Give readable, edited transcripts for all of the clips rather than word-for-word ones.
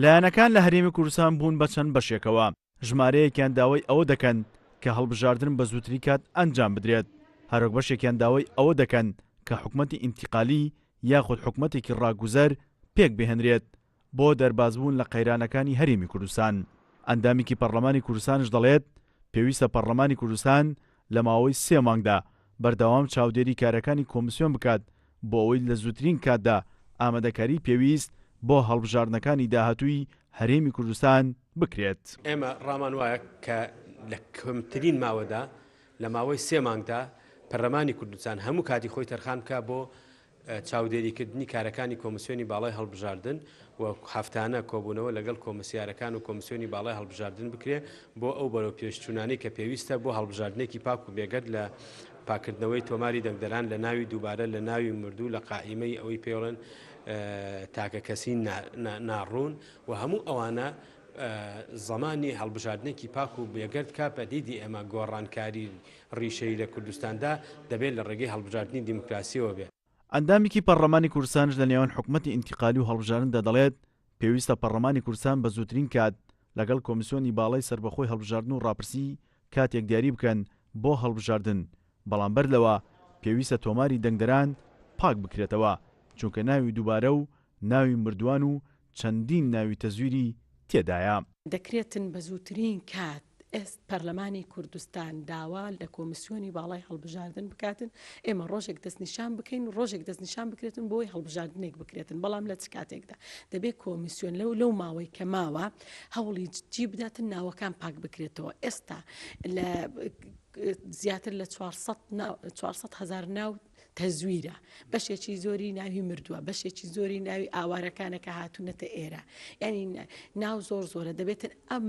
لایەنەکان لە هەرێمی کوردستان بوون بە چەند بەشێکەوە ژمارەیەکیان داوای ئەوە دەکەن کە هەڵبژاردن بە زووتری کات ئەنجام بدرێت هەروەک بەشێکیان داوای ئەوە دەکەن کە حکومەتی ئینتیقالی یاخود حکومەتێکی ڕاگوزەر پێک بهێنرێت بۆ دەربازبوون لە قەیرانەکانی هەرێمی کوردستان. ئەندامێکی پەرلەمانی کوردستانش دەڵێت پێویستە پەرلەمانی کوردستان لە ماوەی 3 مانگدا بەردەوام چاودێری کارەکانی کۆمیسیۆن بکات بۆ ئەوەی لە زووترین کاتدا ئامادەکاری پێویست بۆ هەڵبژاردنەکانی داهاتووی هەرێمی کوردستان بکرێت. ئێمە ڕامان وایە کە لە کەمترین ماوەدا لە ماوەی 3 مانگدا پەرلەمانی کوردستان هەموو کاتی خۆی تەرخان بکە بۆ چاودێریکردنی کارەکانی کۆمیسیۆنی باڵای هەڵبژاردن و هەفتانە کۆبوونەوە لەگەڵ کۆمسیارەکان و کۆمیسیۆنی باڵای هەڵبژاردن بکرێ بۆ ئەو بەرەو پێشچوونانەی کە پێویستە بۆ هەڵبژاردنێکی پاک و بێگەت لە پاکردنەوەی تۆماری دەنگدەران لە ناوی دووبارە لە ناوی مردوو لە قائیمەی ئەوەی پێڵێن تاکە کەسی ناڕوون و هەموو ئەوانە زمانی هەڵبژاردنێکی پاک و بێگەرت کا پەدیدی ئێمە گۆڕانکاری ڕیشەی لە کوردستاندا دەبێت لە ڕێگەی هەڵبژاردننی دیموکراسیەوە بێت. ئەندامێکی پەرلەمانی کوردستانش لە نێوان حکومەتی ئینتیقالی و هەڵبژاردندا دەڵێت پێویستە پەرلەمانی کوردستان بە زووترین کات لەگەڵ کۆمیسیۆنی باڵای سەربەخۆی هەڵبژاردن و ڕاپرسی کاتێک دیاری بکەن بۆ هەڵبژاردن بەڵام بەردەوە پێویستە تۆماری دەنگدەران پاک بکرێتەوە چونکە ناوی دووبارە و ناوی مردووان و چەندین ناوی تەزویری تێدایە. دەکرێتن بە زووترین کات ئێست پەرلەمانی کوردستان داوا لە کۆمیسیۆنی باڵای هەڵبژاردن بکاتن ئێمە ڕۆژێک دەستنیشان بکەین و ڕۆژێک دەستنیشان بکرێتن بۆی هەڵبژاردنێک بکرێتن بەڵام لە چ کاتێکدا دەبێت کۆمیسیۆن لەو ماوەی کە ماوە هەوڵی جی بداتن ناوەکان پاک بکرێتەوە. ئێستا لە زیاتر لە 400,000 ناو تەزویرە بەشێکی زۆری ناوی مردووە بەشێکی زۆری ناوی ئاوارەکانەکە هاتوونەتە ئێرە یعنی ناو زۆرە دەبێتن ئەم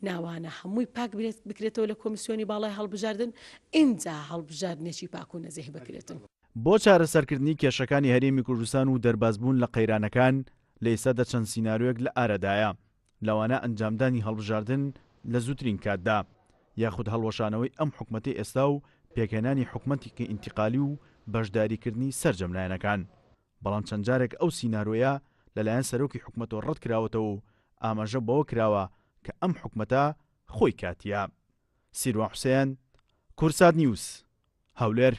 ناوانە هەمووی پاک بکرێتەوە لە کۆمیسیۆنی باڵای هەڵبژاردن ئینجا هەڵبژاردنێکی پاک و نەزیح بکرێتن. بۆ چارەسەرکردنی کێشەکانی هەرێمی کوردستان و دەربازبوون لە قەیرانەکان لە ئێستادا چەند سیناریۆیەک لە ئارەدایە لەوانە ئەنجامدانی هەڵبژاردن لە زووترین کاتدا یاخود هەڵوەشانەوەی ئەم حکومەتی ئێستا و پێکهێنانی حکومەتێکی ئینتیقالی و بەشداریکردنی سەرجەملایەنەکان بەڵام چەند جارێک ئەو سیناریۆیە لەلایەن سەرۆکی حکومەتەوە ڕەت کراوەتەوە و ئاماژە بەوە کراوە کە ئەم حکومەتە خۆی کاتیە. سیروان حوسێن، کورسات نیوز، هەولێر.